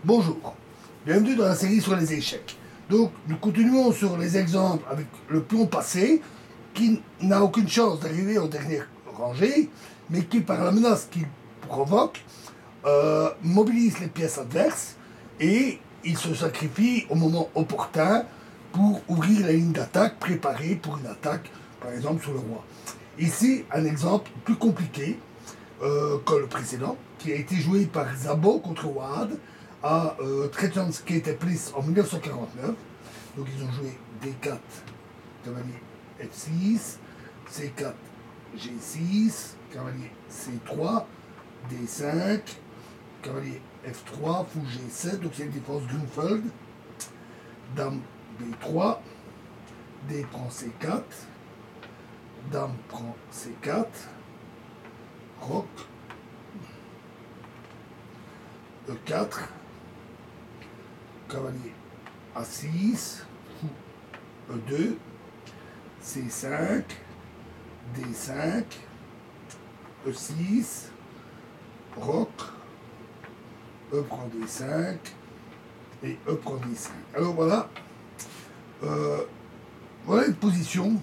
Bonjour, bienvenue dans la série sur les échecs. Donc nous continuons sur les exemples avec le pion passé qui n'a aucune chance d'arriver en dernière rangée, mais qui par la menace qu'il provoque mobilise les pièces adverses et il se sacrifie au moment opportun pour ouvrir la ligne d'attaque préparée pour une attaque par exemple sur le roi. Ici un exemple plus compliqué que le précédent qui a été joué par Szabo contre Wade à Trejanski Teplice en 1949. Donc ils ont joué D4, cavalier F6, C4, G6, cavalier C3, D5, cavalier F3, fou G7, donc c'est une défense Grunfeld, dame B3, D prend C4, dame prend C4, roc, E4, cavalier A6, fou E2, C5, D5, E6, roc, E prend D5 et E prend D5. Alors voilà, voilà une position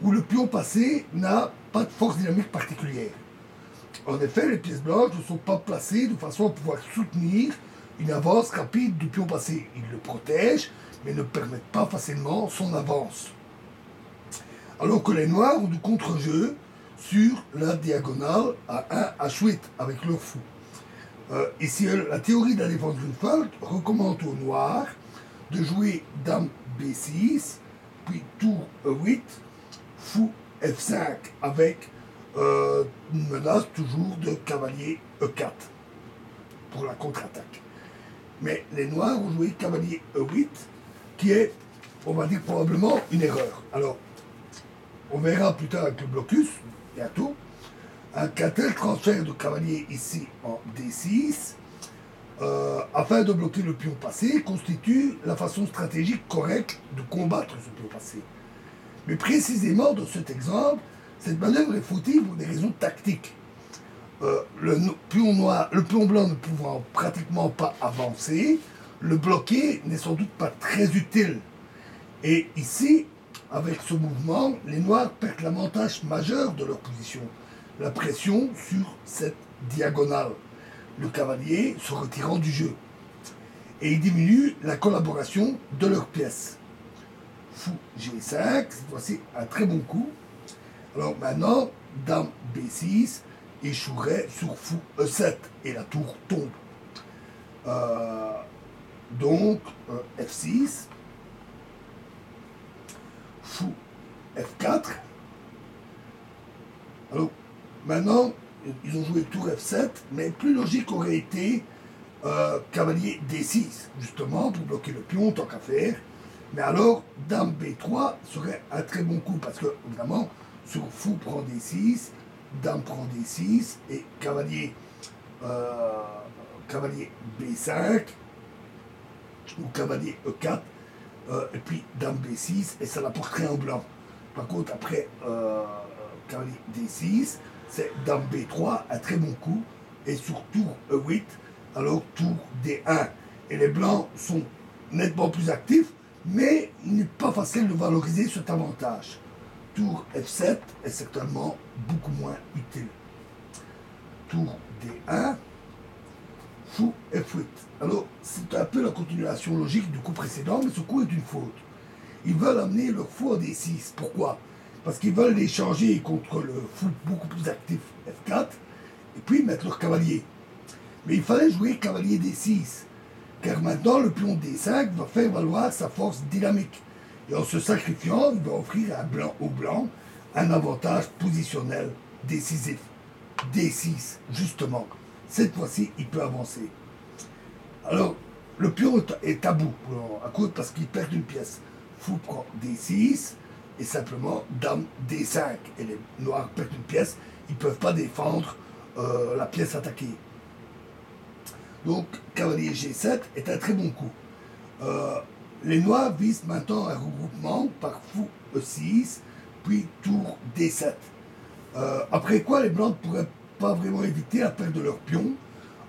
où le pion passé n'a pas de force dynamique particulière. En effet, les pièces blanches ne sont pas placées de façon à pouvoir soutenir une avance rapide du pion passé. Ils le protègent, mais ne permettent pas facilement son avance. Alors que les noirs ont du contre-jeu sur la diagonale à 1 H8 avec leur fou. Ici, la théorie de la défense Grunfeld recommande aux noirs de jouer dame B6, puis tour E8, fou F5 avec une menace toujours de cavalier E4 pour la contre-attaque. Mais les noirs ont joué cavalier E8 qui est, on va dire, probablement une erreur. Alors, on verra plus tard avec le blocus, bientôt, qu'un tel transfert de cavalier ici en D6, afin de bloquer le pion passé, constitue la façon stratégique correcte de combattre ce pion passé. Mais précisément dans cet exemple, cette manœuvre est fautive pour des raisons tactiques. Le pion blanc ne pouvant pratiquement pas avancer, le bloquer n'est sans doute pas très utile. Et ici, avec ce mouvement, les noirs perdent l'avantage majeur de leur position, la pression sur cette diagonale, le cavalier se retirant du jeu. Et ils diminuent la collaboration de leurs pièces. Fou G5, cette fois-ci un très bon coup. Alors maintenant, dame B6 échouerait sur fou E7 et la tour tombe. Donc F6, fou F4. Alors maintenant, ils ont joué tour F7, mais plus logique aurait été cavalier D6, justement pour bloquer le pion tant qu'à faire. Mais alors, dame B3 serait un très bon coup parce que, évidemment, sur fou prend D6, dame prend D6 et cavalier B5 ou cavalier E4 et puis dame B6 et ça l'apporterait en blanc. Par contre, après cavalier D6, c'est dame B3, un très bon coup et sur tour E8, alors tour D1. Et les blancs sont nettement plus actifs, mais il n'est pas facile de valoriser cet avantage. Tour F7 est certainement beaucoup moins utile. Tour D1, fou F8. Alors, c'est un peu la continuation logique du coup précédent, mais ce coup est une faute. Ils veulent amener leur fou en D6. Pourquoi? Parce qu'ils veulent l'échanger contre le fou beaucoup plus actif F4, et puis mettre leur cavalier. Mais il fallait jouer cavalier D6, car maintenant le pion D5 va faire valoir sa force dynamique. Et en se sacrifiant, il va offrir au blanc un avantage positionnel décisif. D6, justement. Cette fois-ci, il peut avancer. Alors, le pion est à bout à cause parce qu'il perd une pièce. Fou prend D6 et simplement dame D5. Et les noirs perdent une pièce, ils ne peuvent pas défendre la pièce attaquée. Donc, cavalier G7 est un très bon coup. Les noirs visent maintenant un regroupement par fou E6, puis tour D7. Après quoi, les blancs ne pourraient pas vraiment éviter la perte de leur pion,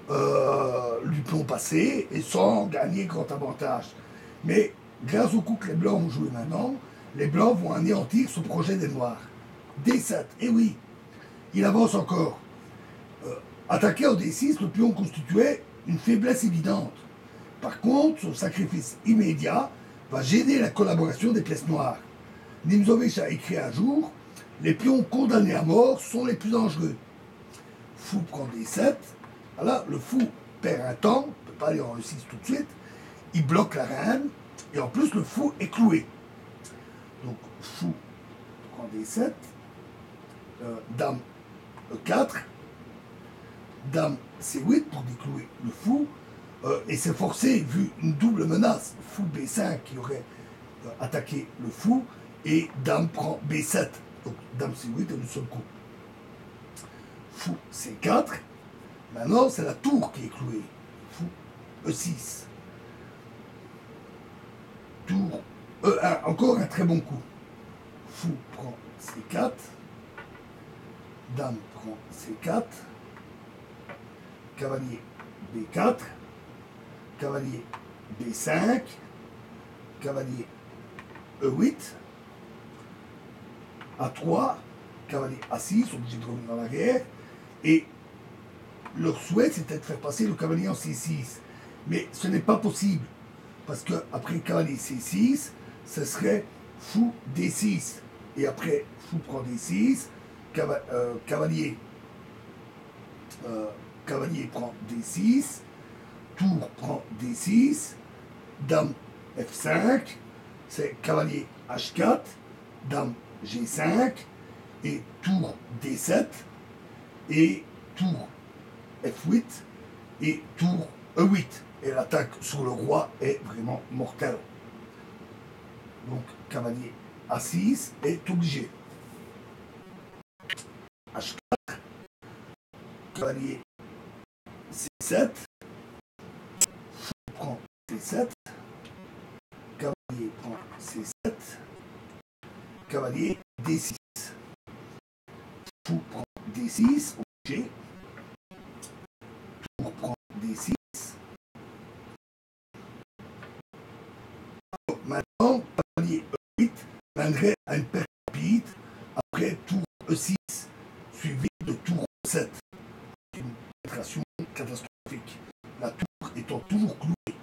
du pion passé et sans gagner grand avantage. Mais grâce au coup que les blancs vont jouer maintenant, les blancs vont anéantir ce projet des noirs. D7, et oui, il avance encore. Attaqué au D6, le pion constituait une faiblesse évidente. Par contre, son sacrifice immédiat va gêner la collaboration des pièces noires. Nimzowitsch a écrit un jour: les pions condamnés à mort sont les plus dangereux. Fou prend D7. Voilà, le fou perd un temps, il ne peut pas aller en E6 tout de suite. Il bloque la reine, et en plus le fou est cloué. Donc fou prend D7, dame E4, dame C8 pour déclouer le fou, et c'est forcé vu une double menace, fou B5 qui aurait attaqué le fou, et dame prend B7, donc dame C8 est le seul coup. Fou C4, maintenant c'est la tour qui est clouée, fou E6. Tour E1, encore un très bon coup. Fou prend C4, dame prend C4, cavalier B4, cavalier B5, cavalier E8, A3, cavalier A6, obligé de revenir en arrière, et leur souhait c'était de faire passer le cavalier en C6. Mais ce n'est pas possible, parce qu'après cavalier C6, ce serait fou D6, et après fou prend D6, cavalier prend D6, tour prend D6, dame F5, c'est cavalier H4, dame G5, et tour D7, et tour F8, et tour E8. Et l'attaque sur le roi est vraiment mortelle. Donc cavalier A6 est obligé. H4, cavalier C7, fou prend C7, cavalier prend C7, cavalier D6, fou prend D6, obligé, tour prend D6. Maintenant, cavalier E8 mènerait à une perte rapide après tour E6, suivi de tour E7. Une pénétration catastrophique. La tour étant toujours clouée.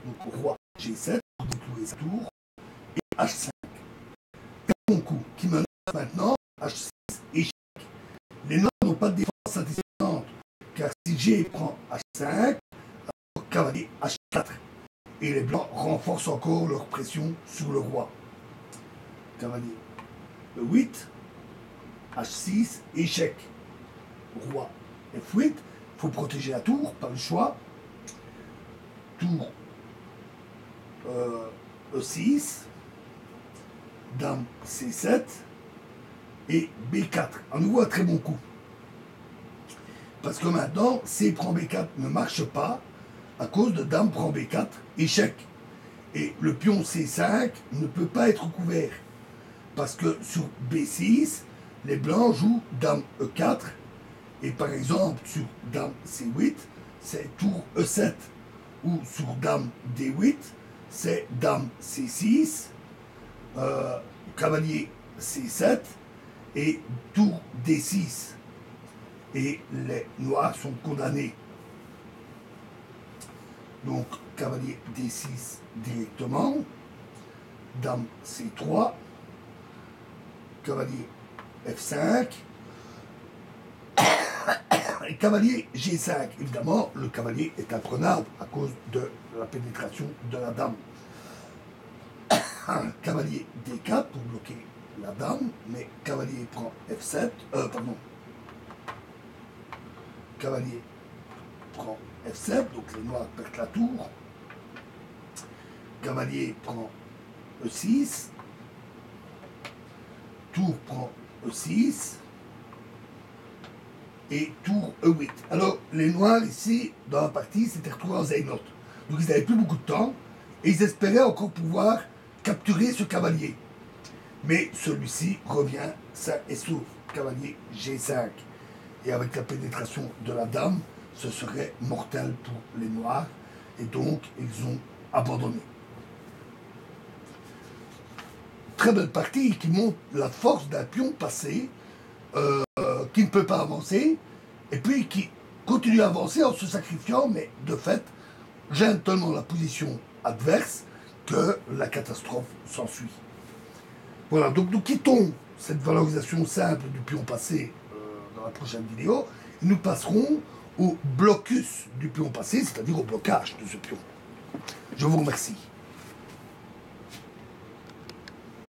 Donc roi G7 pour déclouer sa tour. Et H5. Très bon coup qui menace maintenant H6 et échec. Les noirs n'ont pas de défense satisfaisante, car si G prend H5, alors cavalier H4. Et les blancs renforcent encore leur pression sur le roi. Cavalier E8, H6, échec. Roi F8, il faut protéger la tour, pas le choix. Tour E6, dame C7 et B4. À nouveau un très bon coup. Parce que maintenant, C prend B4 ne marche pas à cause de dame prend B4, échec. Et le pion C5 ne peut pas être couvert. Parce que sur B6, les blancs jouent dame E4. Et par exemple, sur dame C8, c'est tour E7. Ou sur dame D8, c'est dame C6, cavalier C7 et tour D6. Et les noirs sont condamnés. Donc, cavalier D6 directement, dame C3, cavalier F5, et cavalier G5. Évidemment, le cavalier est imprenable à cause de la pénétration de la dame. Cavalier D4 pour bloquer la dame, mais cavalier prend F7, cavalier prend F7, donc les noirs perdent la tour. Cavalier prend E6, tour prend E6, et tour E8. Alors, les noirs ici, dans la partie, s'étaient retrouvés en Zeinot. Donc ils n'avaient plus beaucoup de temps, et ils espéraient encore pouvoir capturer ce cavalier. Mais celui-ci revient sain et sauf, cavalier G5. Et avec la pénétration de la dame, ce serait mortel pour les Noirs, et donc ils ont abandonné. Très belle partie qui montre la force d'un pion passé, qui ne peut pas avancer, et puis qui continue à avancer en se sacrifiant, mais de fait, gêne tellement la position adverse que la catastrophe s'ensuit. Voilà, donc nous quittons cette valorisation simple du pion passé dans la prochaine vidéo, et nous passerons au blocus du pion passé, c'est-à-dire au blocage de ce pion. Je vous remercie.